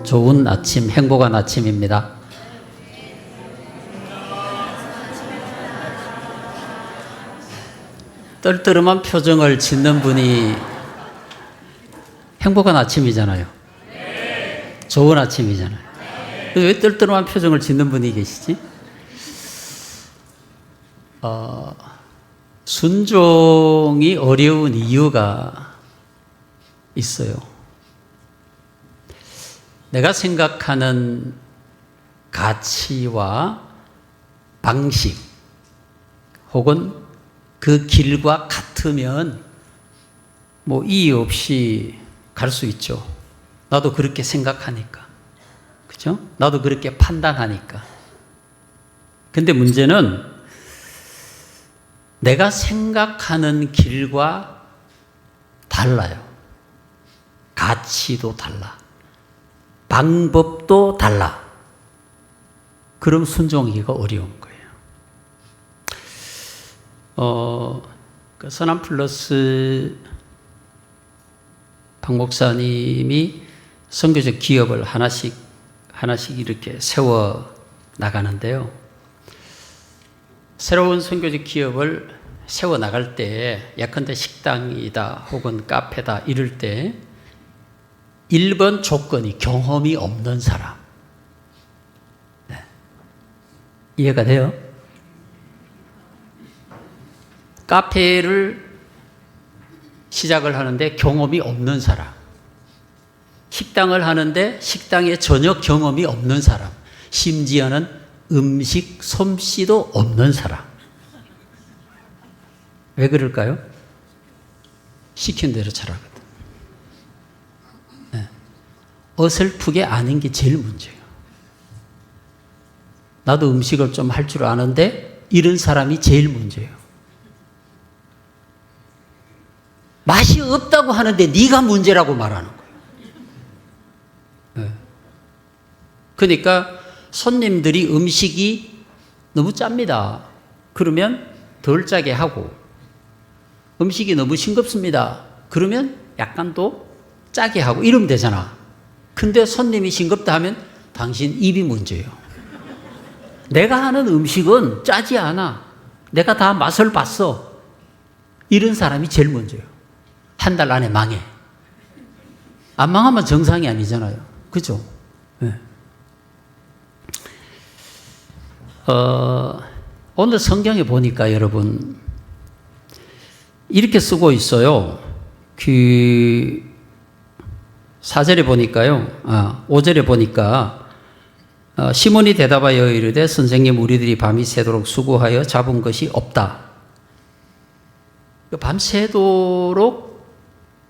좋은 아침, 행복한 아침입니다. 떨떠름한 표정을 짓는 분이 행복한 아침이잖아요. 좋은 아침이잖아요. 왜 떨떠름한 표정을 짓는 분이 계시지? 순종이 어려운 이유가 있어요. 내가 생각하는 가치와 방식 혹은 그 길과 같으면 뭐 이의 없이 갈 수 있죠. 나도 그렇게 생각하니까. 그죠? 나도 그렇게 판단하니까. 근데 문제는 내가 생각하는 길과 달라요. 가치도 달라. 방법도 달라. 그럼 순종하기가 어려운 거예요. 그 선한플러스 박 목사님이 선교적 기업을 하나씩 이렇게 세워 나가는데요. 새로운 선교적 기업을 세워 나갈 때 예컨대 식당이다 혹은 카페다 이럴 때 1번 조건이 경험이 없는 사람. 네. 이해가 돼요? 카페를 시작을 하는데 경험이 없는 사람. 식당을 하는데 식당에 전혀 경험이 없는 사람. 심지어는 음식 솜씨도 없는 사람. 왜 그럴까요? 시킨 대로 잘하거든. 네. 어설프게 아는 게 제일 문제예요. 나도 음식을 좀 할 줄 아는데 이런 사람이 제일 문제예요. 맛이 없다고 하는데 네가 문제라고 말하는 거예요. 네. 그러니까 손님들이 음식이 너무 짭니다. 그러면 덜 짜게 하고 음식이 너무 싱겁습니다. 그러면 약간 더 짜게 하고 이러면 되잖아. 근데 손님이 싱겁다 하면 당신 입이 문제예요. 내가 하는 음식은 짜지 않아. 내가 다 맛을 봤어. 이런 사람이 제일 문제예요. 한 달 안에 망해. 안 망하면 정상이 아니잖아요. 그죠? 네. 오늘 성경에 보니까 여러분 이렇게 쓰고 있어요. 그 4절에 보니까요. 5절에 보니까 시몬이 대답하여 이르되 선생님 우리들이 밤이 새도록 수고하여 잡은 것이 없다. 밤새도록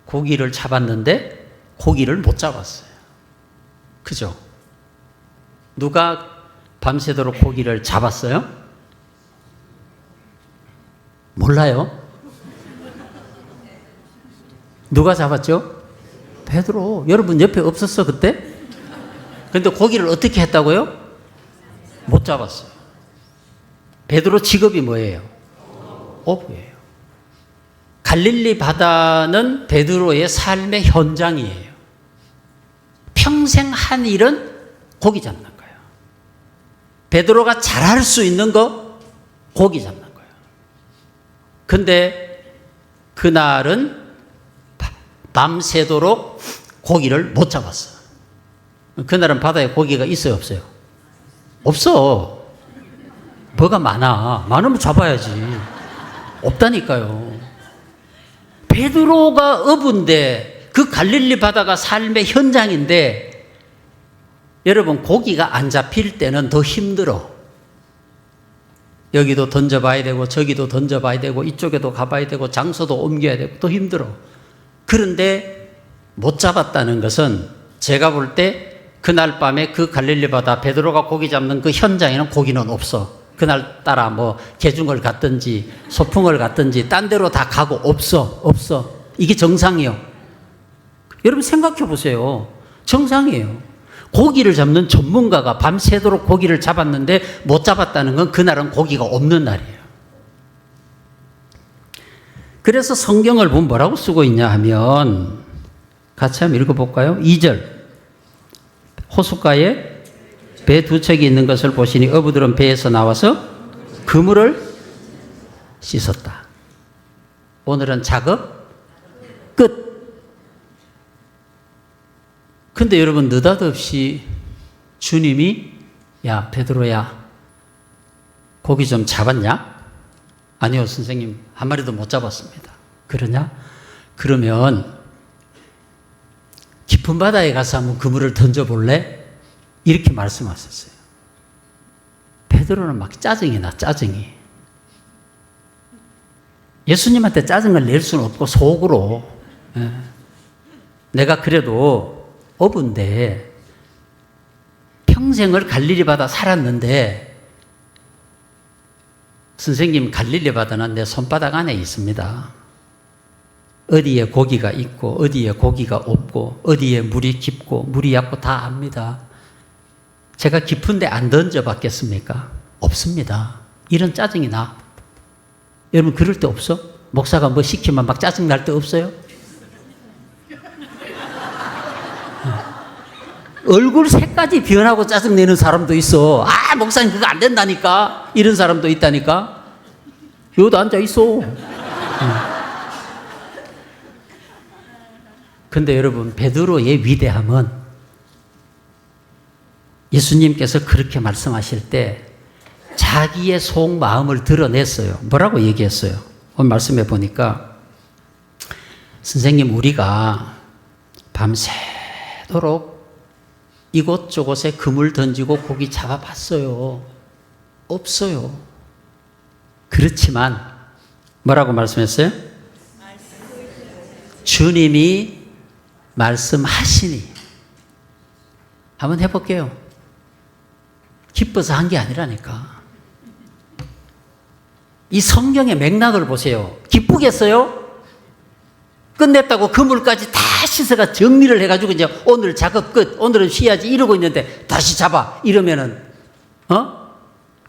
고기를 잡았는데 고기를 못 잡았어요. 그죠? 누가 밤새도록 고기를 잡았어요? 몰라요? 누가 잡았죠? 베드로. 여러분 옆에 없었어 그때? 근데 고기를 어떻게 했다고요? 못 잡았어요. 베드로 직업이 뭐예요? 어부예요. 갈릴리 바다는 베드로의 삶의 현장이에요. 평생 한 일은 고기 잡는 거예요. 베드로가 잘할 수 있는 거 고기 잡는 거예요. 근데 그날은 밤새도록 고기를 못 잡았어. 그날은 바다에 고기가 있어요, 없어요? 없어. 뭐가 많아. 많으면 잡아야지. 없다니까요. 베드로가 어부인데 그 갈릴리 바다가 삶의 현장인데 여러분 고기가 안 잡힐 때는 더 힘들어. 여기도 던져봐야 되고 저기도 던져봐야 되고 이쪽에도 가봐야 되고 장소도 옮겨야 되고 더 힘들어. 그런데 못 잡았다는 것은 제가 볼 때 그날 밤에 그 갈릴리 바다 베드로가 고기 잡는 그 현장에는 고기는 없어. 그날따라 뭐 개중을 갔든지 소풍을 갔든지 딴 데로 다 가고 없어. 이게 정상이에요. 여러분 생각해 보세요. 정상이에요. 고기를 잡는 전문가가 밤새도록 고기를 잡았는데 못 잡았다는 건 그날은 고기가 없는 날이에요. 그래서 성경을 보면 뭐라고 쓰고 있냐 하면 같이 한번 읽어볼까요? 2절. 호숫가에 배 두 척이 있는 것을 보시니 어부들은 배에서 나와서 그물을 씻었다. 오늘은 작업 끝. 근데 여러분, 느닷없이 주님이 야, 베드로야, 고기 좀 잡았냐? 아니요, 선생님, 한 마리도 못 잡았습니다. 그러냐? 그러면 깊은 바다에 가서 한번 그물을 던져볼래? 이렇게 말씀하셨어요. 베드로는 막 짜증이 나, 짜증이. 예수님한테 짜증을 낼 수는 없고 속으로 내가 그래도 어부인데 평생을 갈릴리 바다 살았는데 선생님, 갈릴리 바다는 내 손바닥 안에 있습니다. 어디에 고기가 있고 어디에 고기가 없고 어디에 물이 깊고 물이 얕고 다 압니다. 제가 깊은데 안 던져봤겠습니까? 없습니다. 이런 짜증이 나. 여러분, 그럴 때 없어? 목사가 뭐 시키면 막 짜증 날 때 없어요? 얼굴 색까지 변하고 짜증내는 사람도 있어. 아, 목사님 그거 안 된다니까. 이런 사람도 있다니까. 여기도 앉아 있어. 근데 여러분, 베드로의 위대함은 예수님께서 그렇게 말씀하실 때 자기의 속마음을 드러냈어요. 뭐라고 얘기했어요? 오늘 말씀해 보니까 선생님, 우리가 밤새도록 이곳저곳에 그물 던지고 고기 잡아봤어요. 없어요. 그렇지만 뭐라고 말씀했어요? 주님이 말씀하시니. 한번 해볼게요. 기뻐서 한 게 아니라니까. 이 성경의 맥락을 보세요. 기쁘겠어요? 끝냈다고 그물까지 다 씻어가 정리를 해가지고 이제 오늘 작업 끝, 오늘은 쉬어야지 이러고 있는데 다시 잡아 이러면은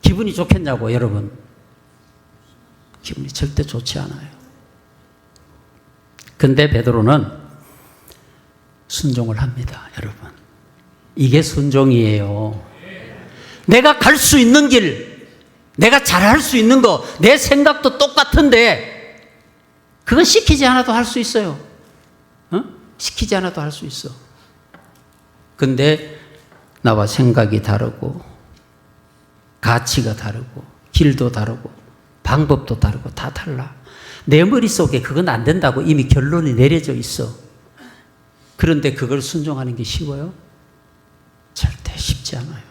기분이 좋겠냐고. 여러분, 기분이 절대 좋지 않아요. 근데 베드로는 순종을 합니다. 여러분, 이게 순종이에요. 내가 갈 수 있는 길, 내가 잘할 수 있는 거, 내 생각도 똑같은데 그건 시키지 않아도 할 수 있어요. 시키지 않아도 할 수 있어. 근데 나와 생각이 다르고 가치가 다르고 길도 다르고 방법도 다르고 다 달라. 내 머릿속에 그건 안 된다고 이미 결론이 내려져 있어. 그런데 그걸 순종하는 게 쉬워요? 절대 쉽지 않아요.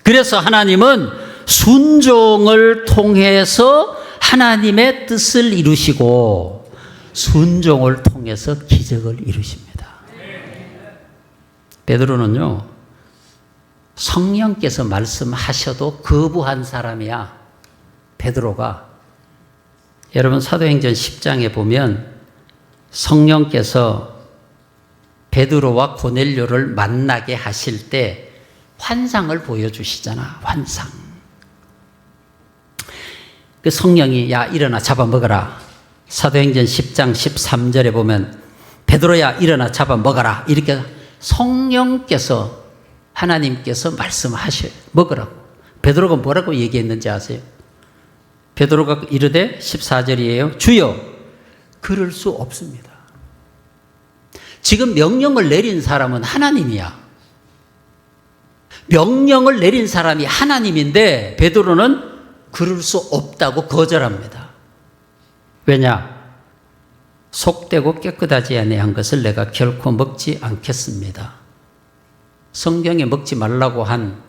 그래서 하나님은 순종을 통해서 하나님의 뜻을 이루시고 순종을 통해서 기적을 이루십니다. 베드로는요, 성령께서 말씀하셔도 거부한 사람이야. 베드로가. 여러분, 사도행전 10장에 보면 성령께서 베드로와 고넬료를 만나게 하실 때 환상을 보여주시잖아. 환상. 그 성령이 야, 일어나 잡아먹어라. 사도행전 10장 13절에 보면 베드로야, 일어나 잡아먹어라. 이렇게 성령께서, 하나님께서 말씀하셔요. 먹으라고. 베드로가 뭐라고 얘기했는지 아세요? 베드로가 이르되 14절이에요. 주여, 그럴 수 없습니다. 지금 명령을 내린 사람은 하나님이야. 명령을 내린 사람이 하나님인데 베드로는 그럴 수 없다고 거절합니다. 왜냐? 속되고 깨끗하지 아니한 것을 내가 결코 먹지 않겠습니다. 성경에 먹지 말라고 한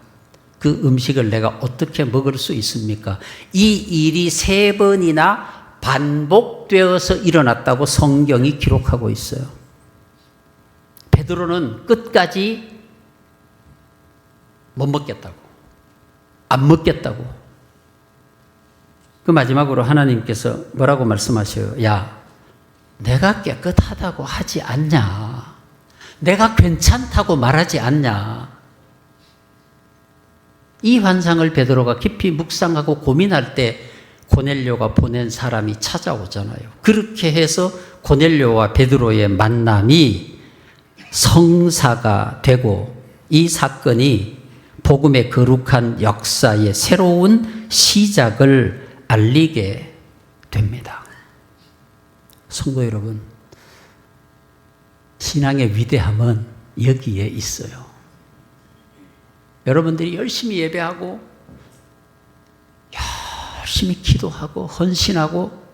그 음식을 내가 어떻게 먹을 수 있습니까? 이 일이 3번이나 반복되어서 일어났다고 성경이 기록하고 있어요. 베드로는 끝까지 못 먹겠다고, 안 먹겠다고. 그 마지막으로 하나님께서 뭐라고 말씀하셔요? 야, 내가 깨끗하다고 하지 않냐? 내가 괜찮다고 말하지 않냐? 이 환상을 베드로가 깊이 묵상하고 고민할 때 고넬료가 보낸 사람이 찾아오잖아요. 그렇게 해서 고넬료와 베드로의 만남이 성사가 되고 이 사건이 복음의 거룩한 역사의 새로운 시작을 알리게 됩니다. 성도 여러분, 신앙의 위대함은 여기에 있어요. 여러분들이 열심히 예배하고 열심히 기도하고 헌신하고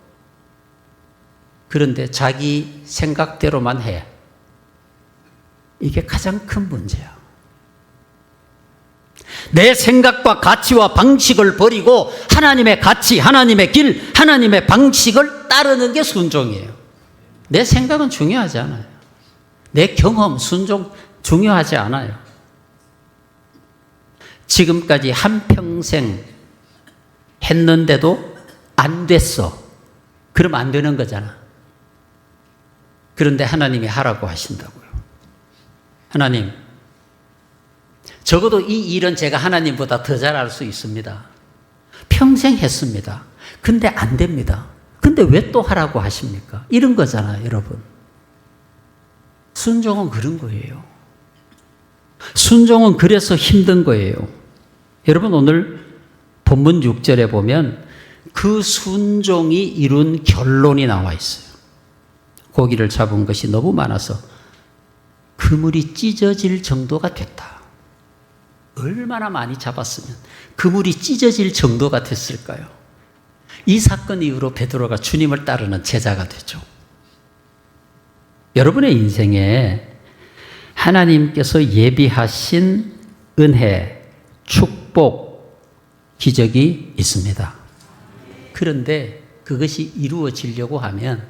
그런데 자기 생각대로만 해. 이게 가장 큰 문제야. 내 생각과 가치와 방식을 버리고 하나님의 가치, 하나님의 길, 하나님의 방식을 따르는 게 순종이에요. 내 생각은 중요하지 않아요. 내 경험, 순종 중요하지 않아요. 지금까지 한평생 했는데도 안 됐어. 그럼 안 되는 거잖아. 그런데 하나님이 하라고 하신다고요. 하나님, 적어도 이 일은 제가 하나님보다 더 잘할 수 있습니다. 평생 했습니다. 근데 안 됩니다. 근데 왜 또 하라고 하십니까? 이런 거잖아요, 여러분. 순종은 그런 거예요. 순종은 그래서 힘든 거예요. 여러분, 오늘 본문 6절에 보면 그 순종이 이룬 결론이 나와 있어요. 고기를 잡은 것이 너무 많아서 그물이 찢어질 정도가 됐다. 얼마나 많이 잡았으면 그물이 찢어질 정도가 됐을까요? 이 사건 이후로 베드로가 주님을 따르는 제자가 되죠. 여러분의 인생에 하나님께서 예비하신 은혜, 축복, 기적이 있습니다. 그런데 그것이 이루어지려고 하면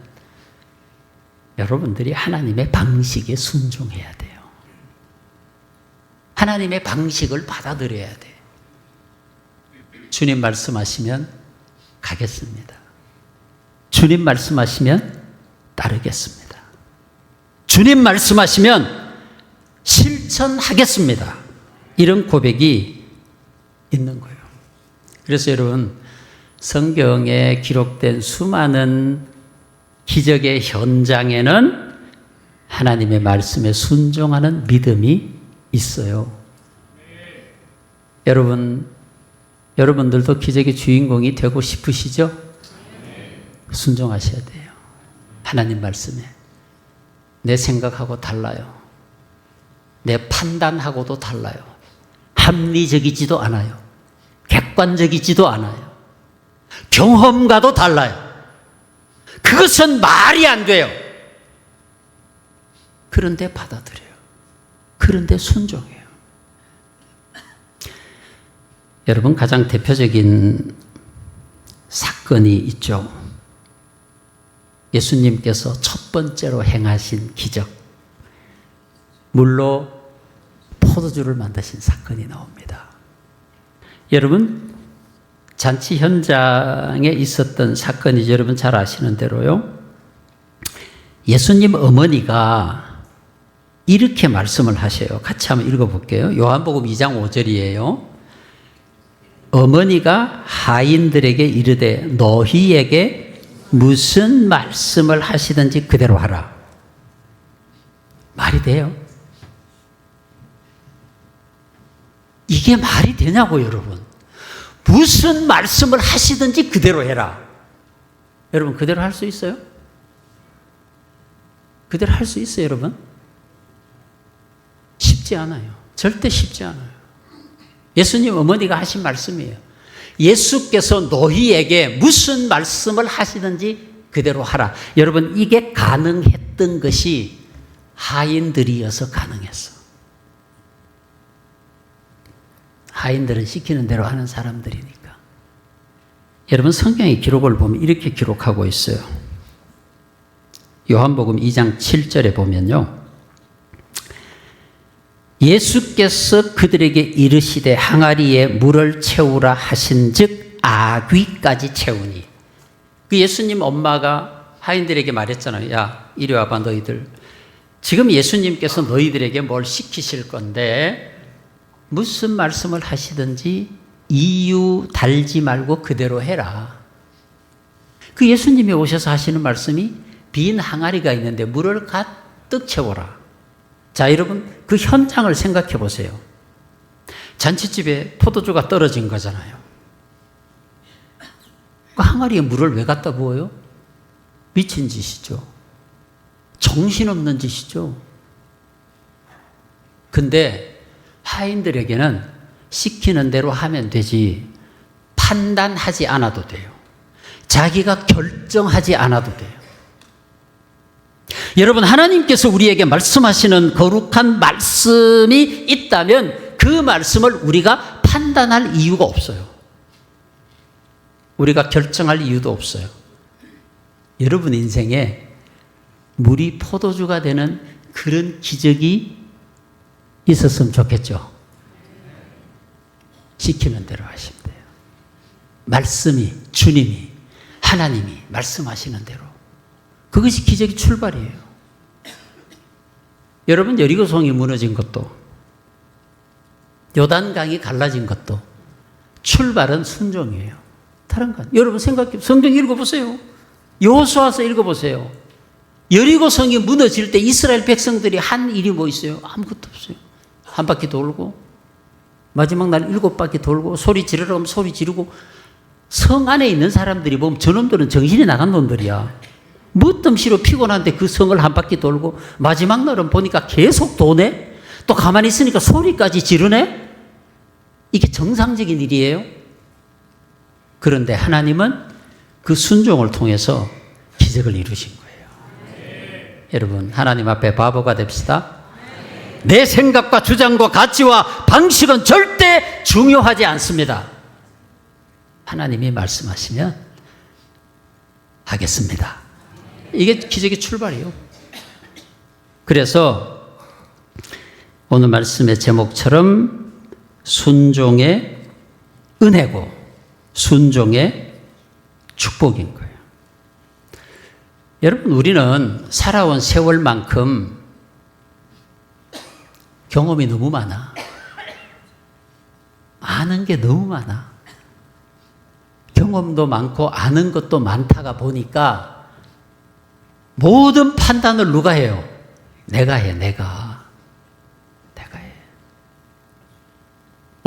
여러분들이 하나님의 방식에 순종해야 돼요. 하나님의 방식을 받아들여야 돼. 주님 말씀하시면 가겠습니다. 주님 말씀하시면 따르겠습니다. 주님 말씀하시면 실천하겠습니다. 이런 고백이 있는 거예요. 그래서 여러분, 성경에 기록된 수많은 기적의 현장에는 하나님의 말씀에 순종하는 믿음이 있어요. 여러분들도 기적의 주인공이 되고 싶으시죠? 순종하셔야 돼요. 하나님 말씀에. 내 생각하고 달라요. 내 판단하고도 달라요. 합리적이지도 않아요. 객관적이지도 않아요. 경험과도 달라요. 그것은 말이 안 돼요. 그런데 받아들여요. 그런데 순종해요. 여러분, 가장 대표적인 사건이 있죠. 예수님께서 첫 번째로 행하신 기적. 물로 포도주를 만드신 사건이 나옵니다. 여러분, 잔치 현장에 있었던 사건이죠. 여러분 잘 아시는 대로요. 예수님 어머니가 이렇게 말씀을 하셔요. 같이 한번 읽어볼게요. 요한복음 2장 5절이에요. 어머니가 하인들에게 이르되 너희에게 무슨 말씀을 하시든지 그대로 하라. 말이 돼요? 이게 말이 되냐고, 여러분. 무슨 말씀을 하시든지 그대로 해라. 여러분, 그대로 할 수 있어요? 그대로 할 수 있어요, 여러분? 쉽지 않아요. 절대 쉽지 않아요. 예수님 어머니가 하신 말씀이에요. 예수께서 너희에게 무슨 말씀을 하시든지 그대로 하라. 여러분, 이게 가능했던 것이 하인들이어서 가능했어. 하인들은 시키는 대로 하는 사람들이니까. 여러분, 성경의 기록을 보면 이렇게 기록하고 있어요. 요한복음 2장 7절에 보면요. 예수께서 그들에게 이르시되 항아리에 물을 채우라 하신즉 아귀까지 채우니. 그 예수님 엄마가 하인들에게 말했잖아요. 야, 이리 와봐, 너희들. 지금 예수님께서 너희들에게 뭘 시키실 건데 무슨 말씀을 하시든지 이유 달지 말고 그대로 해라. 그 예수님이 오셔서 하시는 말씀이 빈 항아리가 있는데 물을 가득 채워라. 자, 여러분, 그 현장을 생각해 보세요. 잔치집에 포도주가 떨어진 거잖아요. 그 항아리에 물을 왜 갖다 부어요? 미친 짓이죠. 정신없는 짓이죠. 근데 하인들에게는 시키는 대로 하면 되지 판단하지 않아도 돼요. 자기가 결정하지 않아도 돼요. 여러분, 하나님께서 우리에게 말씀하시는 거룩한 말씀이 있다면 그 말씀을 우리가 판단할 이유가 없어요. 우리가 결정할 이유도 없어요. 여러분 인생에 물이 포도주가 되는 그런 기적이 있었으면 좋겠죠. 시키는 대로 하시면 돼요. 말씀이, 주님이, 하나님이 말씀하시는 대로. 그것이 기적의 출발이에요. 여러분, 여리고성이 무너진 것도, 요단강이 갈라진 것도 출발은 순종이에요. 다른 건. 여러분 생각해, 성경 읽어보세요. 여호수아서 읽어보세요. 여리고성이 무너질 때 이스라엘 백성들이 한 일이 뭐 있어요? 아무것도 없어요. 한 바퀴 돌고 마지막 날 7바퀴 돌고 소리 지르라고 하면 소리 지르고, 성 안에 있는 사람들이 보면 저놈들은 정신이 나간 놈들이야. 뭣덤시로 피곤한데 그 성을 한 바퀴 돌고 마지막 날은 보니까 계속 도네? 또 가만히 있으니까 소리까지 지르네? 이게 정상적인 일이에요? 그런데 하나님은 그 순종을 통해서 기적을 이루신 거예요. 여러분, 하나님 앞에 바보가 됩시다. 내 생각과 주장과 가치와 방식은 절대 중요하지 않습니다. 하나님이 말씀하시면 하겠습니다. 이게 기적의 출발이에요. 그래서 오늘 말씀의 제목처럼 순종의 은혜고 순종의 축복인 거예요. 여러분, 우리는 살아온 세월만큼 경험이 너무 많아. 아는 게 너무 많아. 경험도 많고 아는 것도 많다가 보니까 모든 판단을 누가 해요? 내가 해, 내가 해.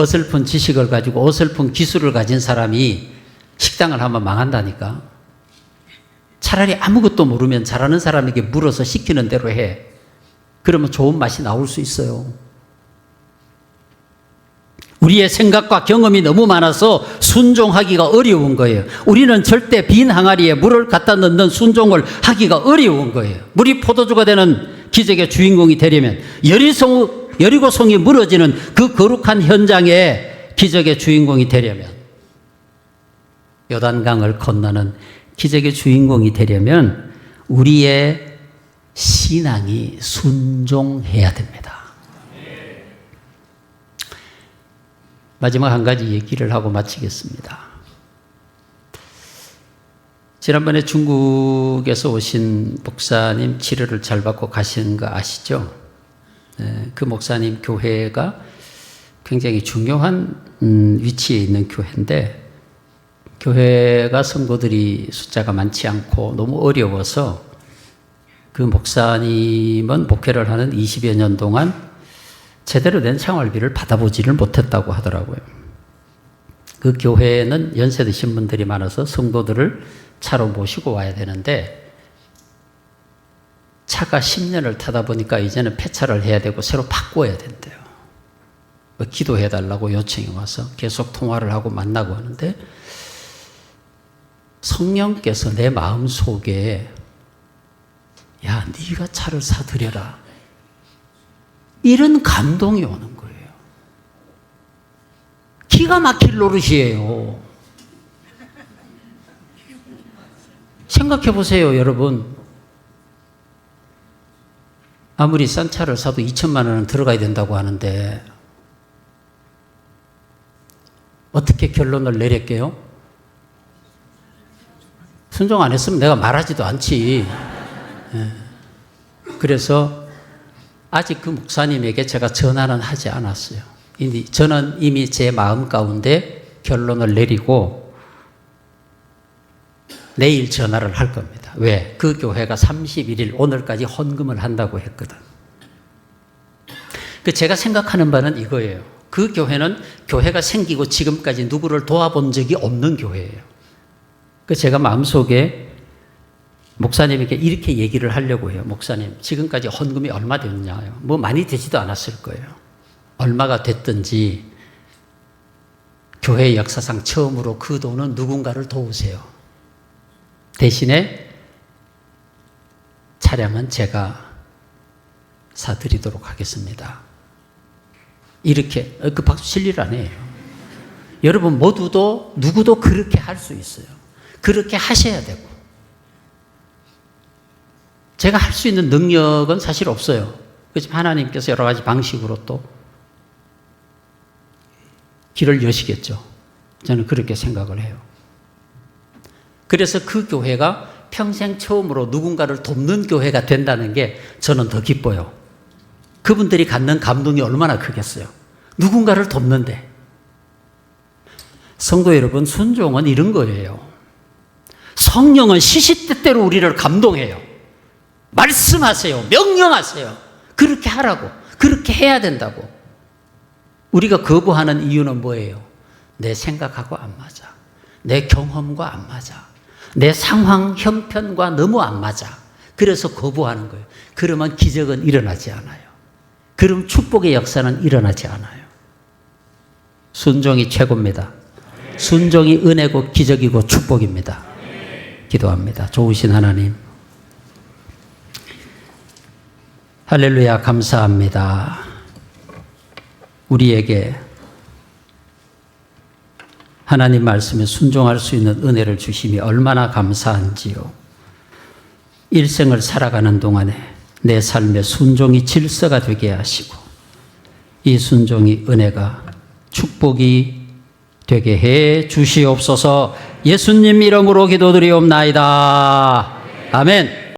어설픈 지식을 가지고 어설픈 기술을 가진 사람이 식당을 하면 망한다니까. 차라리 아무것도 모르면 잘하는 사람에게 물어서 시키는 대로 해. 그러면 좋은 맛이 나올 수 있어요. 우리의 생각과 경험이 너무 많아서 순종하기가 어려운 거예요. 우리는 절대 빈 항아리에 물을 갖다 넣는 순종을 하기가 어려운 거예요. 물이 포도주가 되는 기적의 주인공이 되려면, 여리고성이 무너지는 그 거룩한 현장에 기적의 주인공이 되려면, 요단강을 건너는 기적의 주인공이 되려면 우리의 신앙이 순종해야 됩니다. 마지막 한 가지 얘기를 하고 마치겠습니다. 지난번에 중국에서 오신 목사님 치료를 잘 받고 가시는 거 아시죠? 그 목사님 교회가 굉장히 중요한 위치에 있는 교회인데, 교회가 성도들이 숫자가 많지 않고 너무 어려워서 그 목사님은 목회를 하는 20여 년 동안 제대로 된 생활비를 받아보지를 못했다고 하더라고요. 그 교회에는 연세 드신 분들이 많아서 성도들을 차로 모시고 와야 되는데, 차가 10년을 타다 보니까 이제는 폐차를 해야 되고 새로 바꿔야 된대요. 기도해달라고 요청이 와서 계속 통화를 하고 만나고 하는데, 성령께서 내 마음속에 야, 네가 차를 사드려라, 이런 감동이 오는 거예요. 기가 막힐 노릇이에요. 생각해 보세요, 여러분. 아무리 싼 차를 사도 2천만 원은 들어가야 된다고 하는데 어떻게 결론을 내릴게요? 순종 안 했으면 내가 말하지도 않지. 그래서 아직 그 목사님에게 제가 전화는 하지 않았어요. 저는 이미 제 마음 가운데 결론을 내리고 내일 전화를 할 겁니다. 왜? 그 교회가 31일 오늘까지 헌금을 한다고 했거든. 제가 생각하는 바는 이거예요. 그 교회는 교회가 생기고 지금까지 누구를 도와본 적이 없는 교회예요. 제가 마음속에 목사님에게 이렇게 얘기를 하려고 해요. 목사님, 지금까지 헌금이 얼마 됐냐요? 뭐 많이 되지도 않았을 거예요. 얼마가 됐든지 교회 역사상 처음으로 그 돈은 누군가를 도우세요. 대신에 차량은 제가 사드리도록 하겠습니다. 이렇게, 그 박수 칠 일 아니에요. 여러분 모두도 누구도 그렇게 할 수 있어요. 그렇게 하셔야 되고. 제가 할 수 있는 능력은 사실 없어요. 그렇지만 하나님께서 여러 가지 방식으로 또 길을 여시겠죠. 저는 그렇게 생각을 해요. 그래서 그 교회가 평생 처음으로 누군가를 돕는 교회가 된다는 게 저는 더 기뻐요. 그분들이 갖는 감동이 얼마나 크겠어요. 누군가를 돕는데. 성도 여러분, 순종은 이런 거예요. 성령은 시시때때로 우리를 감동해요. 말씀하세요. 명령하세요. 그렇게 하라고. 그렇게 해야 된다고. 우리가 거부하는 이유는 뭐예요? 내 생각하고 안 맞아. 내 경험과 안 맞아. 내 상황 형편과 너무 안 맞아. 그래서 거부하는 거예요. 그러면 기적은 일어나지 않아요. 그럼 축복의 역사는 일어나지 않아요. 순종이 최고입니다. 순종이 은혜고 기적이고 축복입니다. 기도합니다. 좋으신 하나님, 할렐루야, 감사합니다. 우리에게 하나님 말씀에 순종할 수 있는 은혜를 주심이 얼마나 감사한지요. 일생을 살아가는 동안에 내 삶의 순종이 질서가 되게 하시고 이 순종이 은혜가 축복이 되게 해 주시옵소서. 예수님 이름으로 기도드리옵나이다. 아멘.